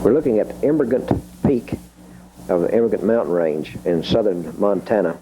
We're looking at Emigrant Peak of the Emigrant Mountain Range in southern Montana.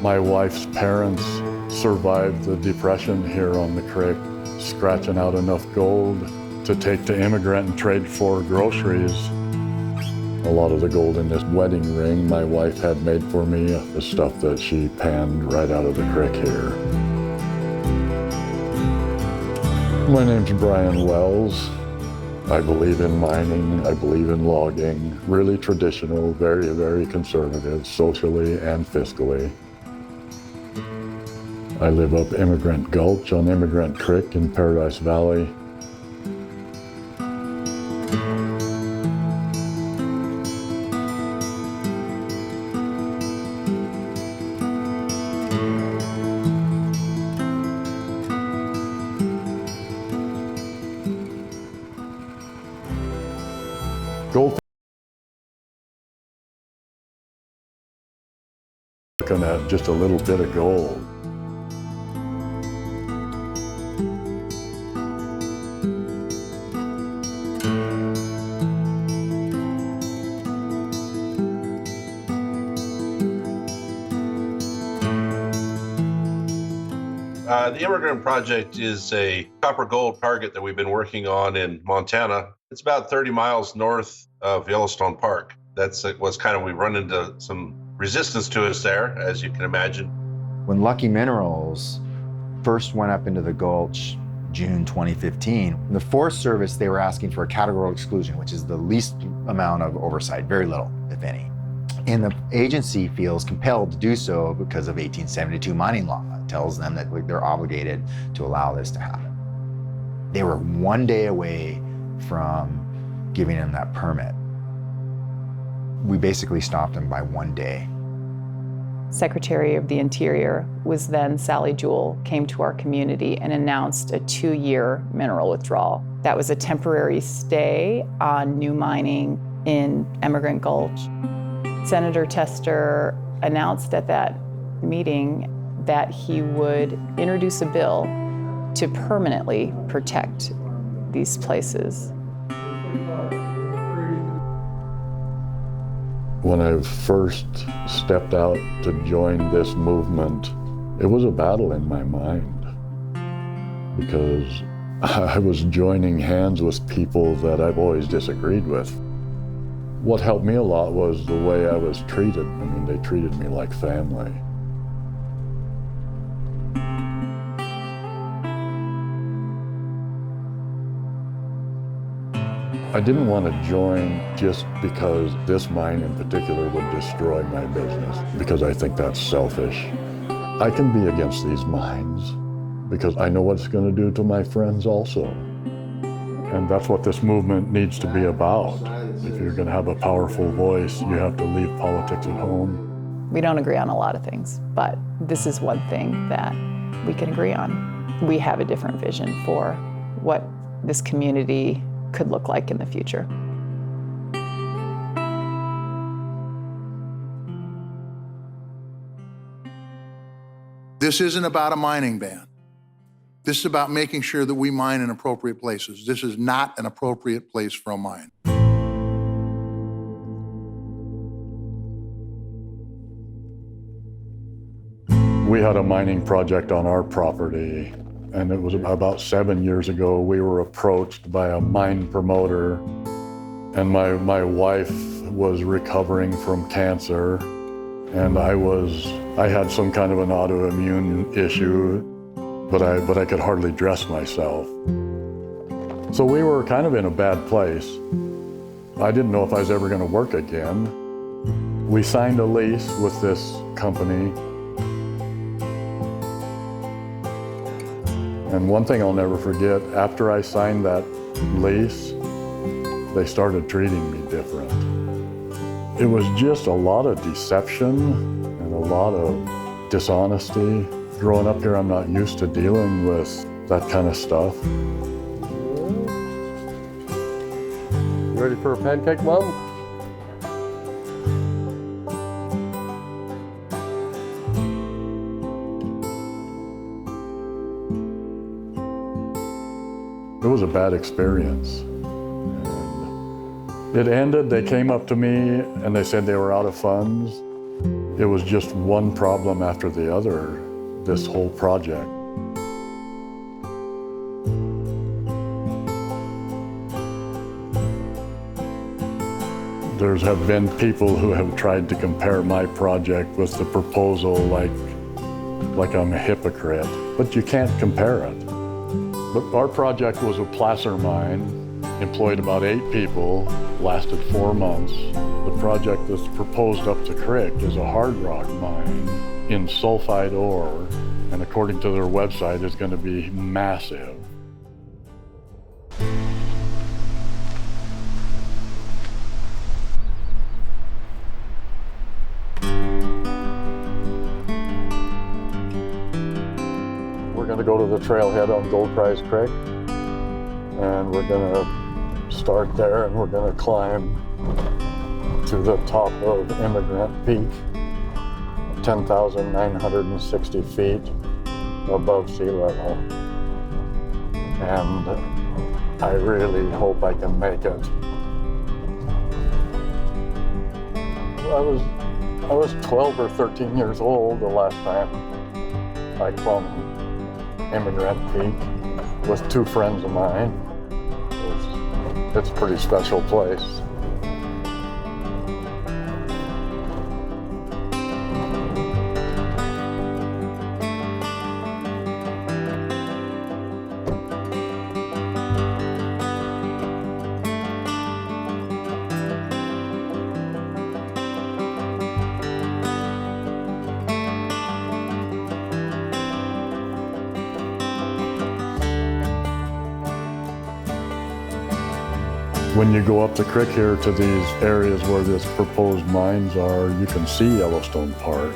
My wife's parents survived the Depression here on the creek, scratching out enough gold to take to Immigrant and trade for groceries. A lot of the gold in this wedding ring my wife had made for me, the stuff that she panned right out of the creek here. My name's Bryan Wells. I believe in mining, I believe in logging, really traditional, very, very conservative, socially and fiscally. I live up Immigrant Gulch on Immigrant Creek in Paradise Valley. Gold looking at just a little bit of gold. The Immigrant Project is a copper gold target that we've been working on in Montana. It's about 30 miles north of Yellowstone Park. We run into some resistance to us there, as you can imagine. When Lucky Minerals first went up into the Gulch, June 2015, the Forest Service, they were asking for a categorical exclusion, which is the least amount of oversight, very little, if any. And the agency feels compelled to do so because of 1872 mining law. It tells them that they're obligated to allow this to happen. They were one day away from giving them that permit. We basically stopped them by one day. Secretary of the Interior was then Sally Jewell, came to our community and announced a 2-year mineral withdrawal. That was a temporary stay on new mining in Emigrant Gulch. Senator Tester announced at that meeting that he would introduce a bill to permanently protect these places. When I first stepped out to join this movement, it was a battle in my mind because I was joining hands with people that I've always disagreed with. What helped me a lot was the way I was treated. I mean, they treated me like family. I didn't want to join just because this mine in particular would destroy my business, because I think that's selfish. I can be against these mines because I know what it's going to do to my friends also. And that's what this movement needs to be about. If you're going to have a powerful voice, you have to leave politics at home. We don't agree on a lot of things, but this is one thing that we can agree on. We have a different vision for what this community could look like in the future. This isn't about a mining ban. This is about making sure that we mine in appropriate places. This is not an appropriate place for a mine. We had a mining project on our property, and it was about 7 years ago. We were approached by a mine promoter, and my wife was recovering from cancer, and I had some kind of an autoimmune issue, but I could hardly dress myself. So we were kind of in a bad place. I didn't know if I was ever going to work again. We signed a lease with this company. And one thing I'll never forget, after I signed that lease, they started treating me different. It was just a lot of deception and a lot of dishonesty. Growing up here, I'm not used to dealing with that kind of stuff. You ready for a pancake, Mom? It was a bad experience. And it ended, they came up to me and they said they were out of funds. It was just one problem after the other, this whole project. There have been people who have tried to compare my project with the proposal like I'm a hypocrite, but you can't compare it. But our project was a placer mine, employed about 8 people, lasted 4 months. The project that's proposed up the creek is a hard rock mine in sulfide ore, and according to their website, is going to be massive. We're going to go to the trailhead on Gold Prize Creek, and we're going to start there, and we're going to climb to the top of Immigrant Peak, 10,960 feet above sea level. And I really hope I can make it. I was 12 or 13 years old the last time I climbed Immigrant Peak with 2 friends of mine. It's a pretty special place. When you go up the creek here to these areas where this proposed mines are, you can see Yellowstone Park.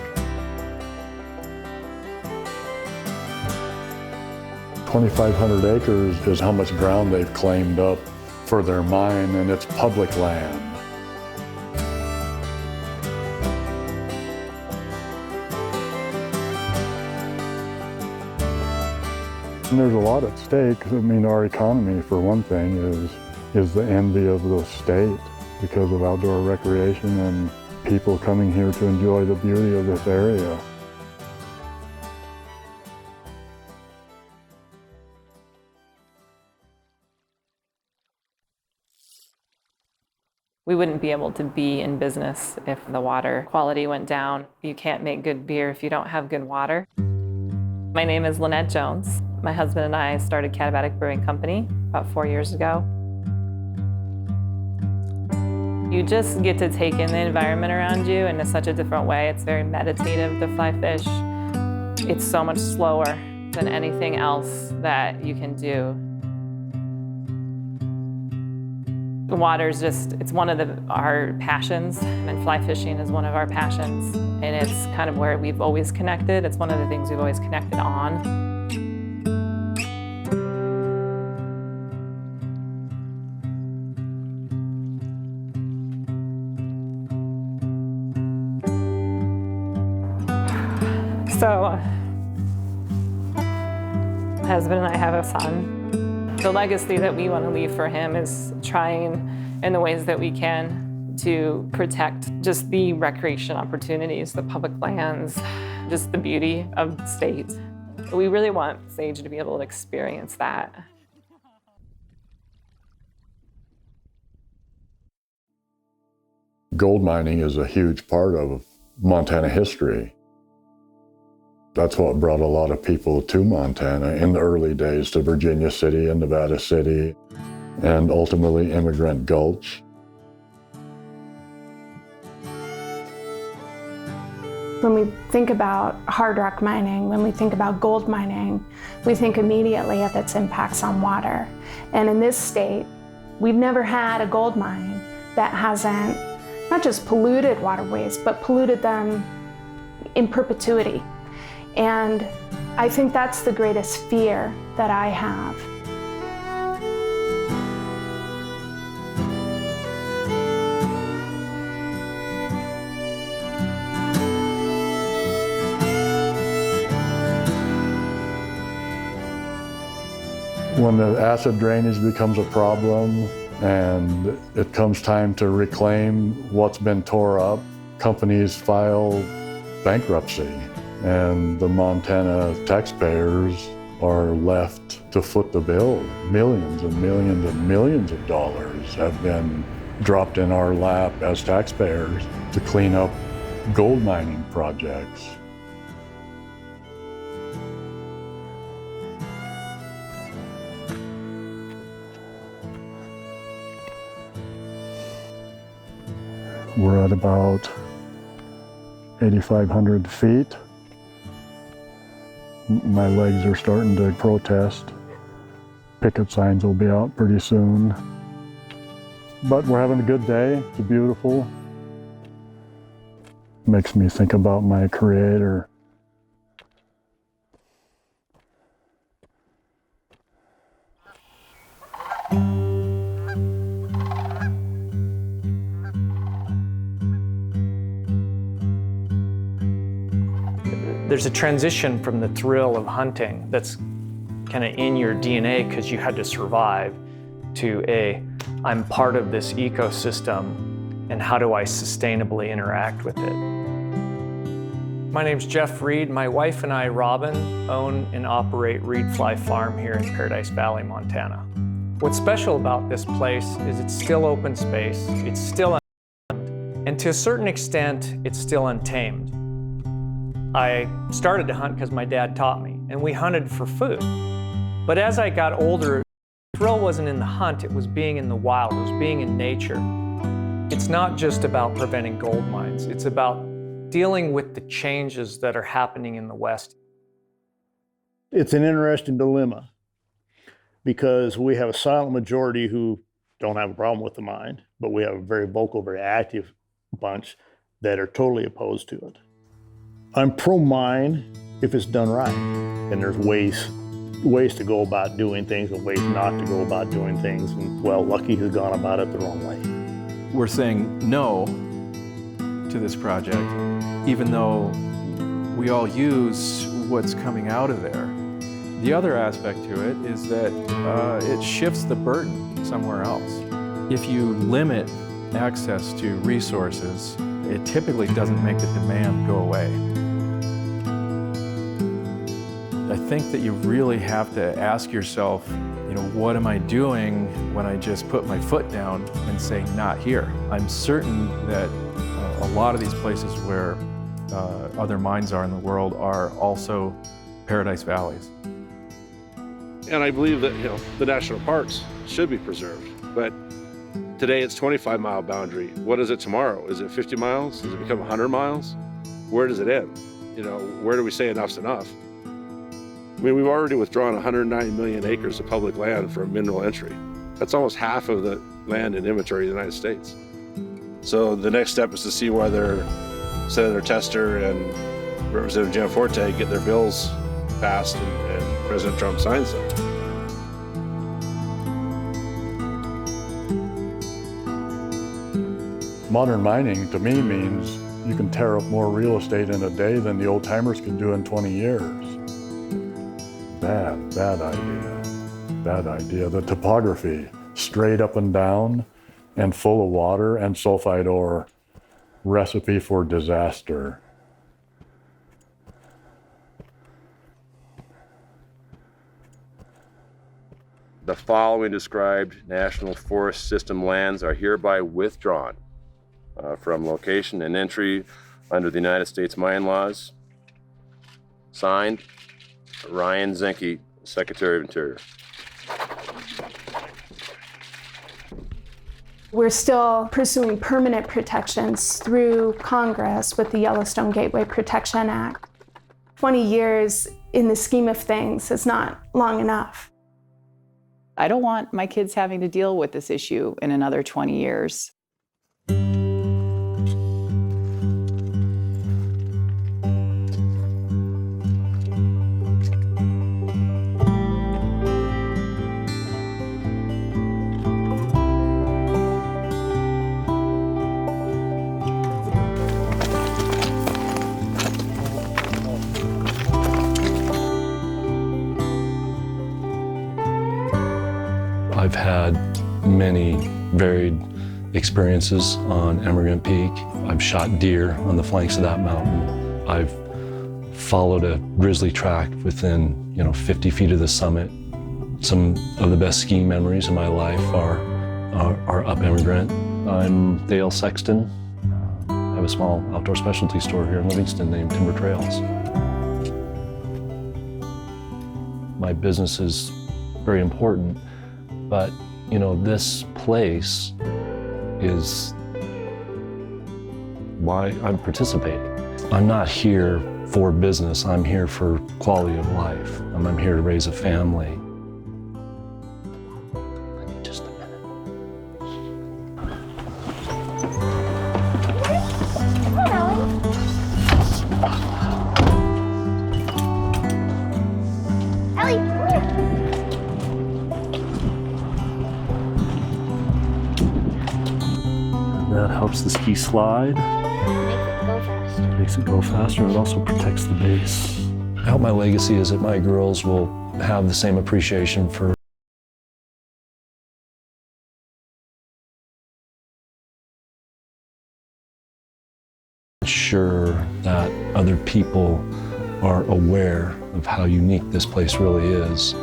2,500 acres is how much ground they've claimed up for their mine, and it's public land. And there's a lot at stake. I mean, our economy, for one thing, is the envy of the state because of outdoor recreation and people coming here to enjoy the beauty of this area. We wouldn't be able to be in business if the water quality went down. You can't make good beer if you don't have good water. My name is Lynette Jones. My husband and I started Katabatic Brewing Company about 4 years ago. You just get to take in the environment around you in such a different way. It's very meditative to fly fish. It's so much slower than anything else that you can do. The water's just, it's one of our passions, and fly fishing is one of our passions. And it's kind of where we've always connected. It's one of the things we've always connected on. So, my husband and I have a son. The legacy that we want to leave for him is trying in the ways that we can to protect just the recreation opportunities, the public lands, just the beauty of the state. We really want Sage to be able to experience that. Gold mining is a huge part of Montana history. That's what brought a lot of people to Montana in the early days, to Virginia City and Nevada City, and ultimately Immigrant Gulch. When we think about hard rock mining, when we think about gold mining, we think immediately of its impacts on water. And in this state, we've never had a gold mine that hasn't not just polluted waterways, but polluted them in perpetuity. And I think that's the greatest fear that I have. When the acid drainage becomes a problem and it comes time to reclaim what's been tore up, companies file bankruptcy, and the Montana taxpayers are left to foot the bill. Millions and millions and millions of dollars have been dropped in our lap as taxpayers to clean up gold mining projects. We're at about 8,500 feet. My legs are starting to protest. Picket signs will be out pretty soon. But we're having a good day. It's beautiful. Makes me think about my Creator. There's a transition from the thrill of hunting that's kind of in your DNA because you had to survive to I'm part of this ecosystem and how do I sustainably interact with it. My name's Jeff Reed. My wife and I, Robin, own and operate Reed Fly Farm here in Paradise Valley, Montana. What's special about this place is it's still open space, it's still unhunted, and to a certain extent, it's still untamed. I started to hunt because my dad taught me, and we hunted for food. But as I got older, the thrill wasn't in the hunt, it was being in the wild, it was being in nature. It's not just about preventing gold mines, it's about dealing with the changes that are happening in the West. It's an interesting dilemma because we have a silent majority who don't have a problem with the mine, but we have a very vocal, very active bunch that are totally opposed to it. I'm pro-mine if it's done right, and there's ways to go about doing things and ways not to go about doing things, and well, Lucky has gone about it the wrong way. We're saying no to this project, even though we all use what's coming out of there. The other aspect to it is that it shifts the burden somewhere else. If you limit access to resources, it typically doesn't make the demand go away. I think that you really have to ask yourself, what am I doing when I just put my foot down and say, not here? I'm certain that a lot of these places where other mines are in the world are also paradise valleys. And I believe that the national parks should be preserved, but today it's 25-mile boundary. What is it tomorrow? Is it 50 miles? Does it become 100 miles? Where does it end? Where do we say enough's enough? I mean, we've already withdrawn 190 million acres of public land from mineral entry. That's almost half of the land in inventory in the United States. So the next step is to see whether Senator Tester and Representative Gianforte get their bills passed and President Trump signs them. Modern mining, to me, means you can tear up more real estate in a day than the old timers could do in 20 years. Bad idea. The topography, straight up and down and full of water and sulfide ore, recipe for disaster. The following described National Forest System lands are hereby withdrawn from location and entry under the United States mine laws. Signed, Ryan Zinke, Secretary of Interior. We're still pursuing permanent protections through Congress with the Yellowstone Gateway Protection Act. 20 years in the scheme of things is not long enough. I don't want my kids having to deal with this issue in another 20 years. I've had many varied experiences on Emigrant Peak. I've shot deer on the flanks of that mountain. I've followed a grizzly track within 50 feet of the summit. Some of the best skiing memories of my life are up Emigrant. I'm Dale Sexton. I have a small outdoor specialty store here in Livingston named Timber Trails. My business is very important, but this place is why I'm participating. I'm not here for business, I'm here for quality of life. I'm here to raise a family. I need just a minute. Ellie, come here. That helps the ski slide. Makes it go faster, and it also protects the base. I hope my legacy is that my girls will have the same appreciation for ensure that other people are aware of how unique this place really is.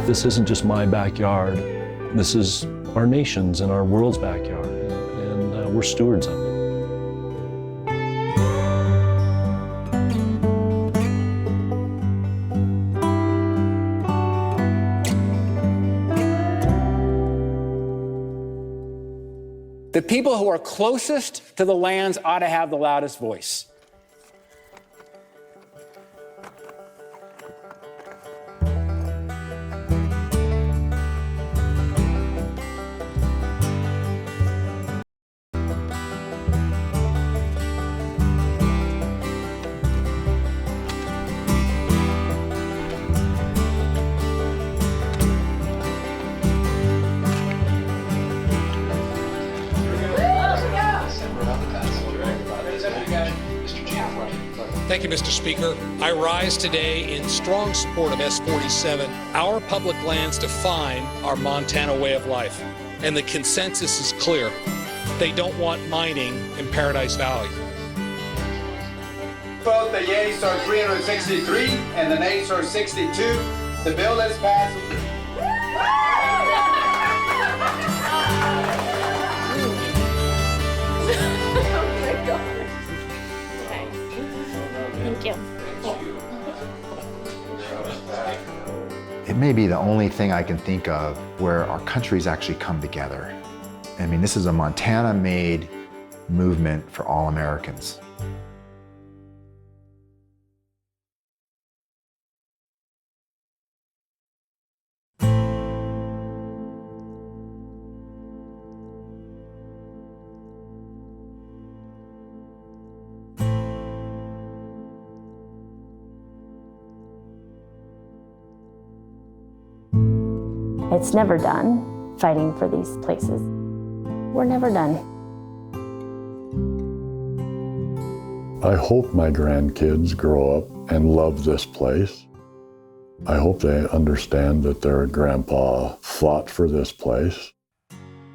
This isn't just my backyard. This is our nation's and our world's backyard, and we're stewards of it. The people who are closest to the lands ought to have the loudest voice. Thank you, Mr. Speaker. I rise today in strong support of S47. Our public lands define our Montana way of life, and the consensus is clear. They don't want mining in Paradise Valley. Vote the yeas are 363 and the nays are 62. The bill is passed. Thank you. It may be the only thing I can think of where our countries actually come together. I mean, this is a Montana-made movement for all Americans. It's never done, fighting for these places. We're never done. I hope my grandkids grow up and love this place. I hope they understand that their grandpa fought for this place.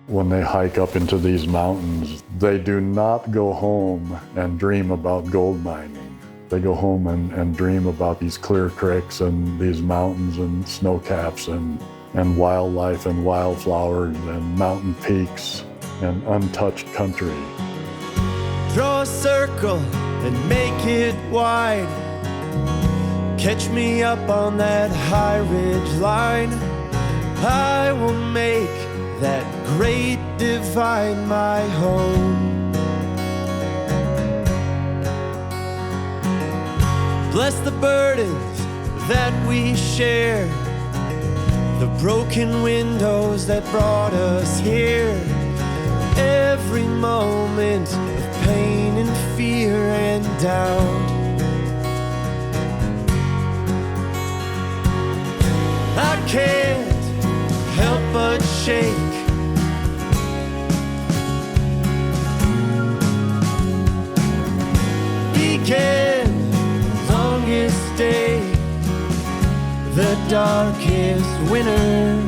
When they hike up into these mountains, they do not go home and dream about gold mining. They go home and dream about these clear creeks and these mountains and snow caps and wildlife and wildflowers and mountain peaks and untouched country. Draw a circle and make it wide. Catch me up on that high ridge line. I will make that great divide my home. Bless the burdens that we share, the broken windows that brought us here. Every moment of pain and fear and doubt. I can't help but shake. Begin longest day, the darkest winter.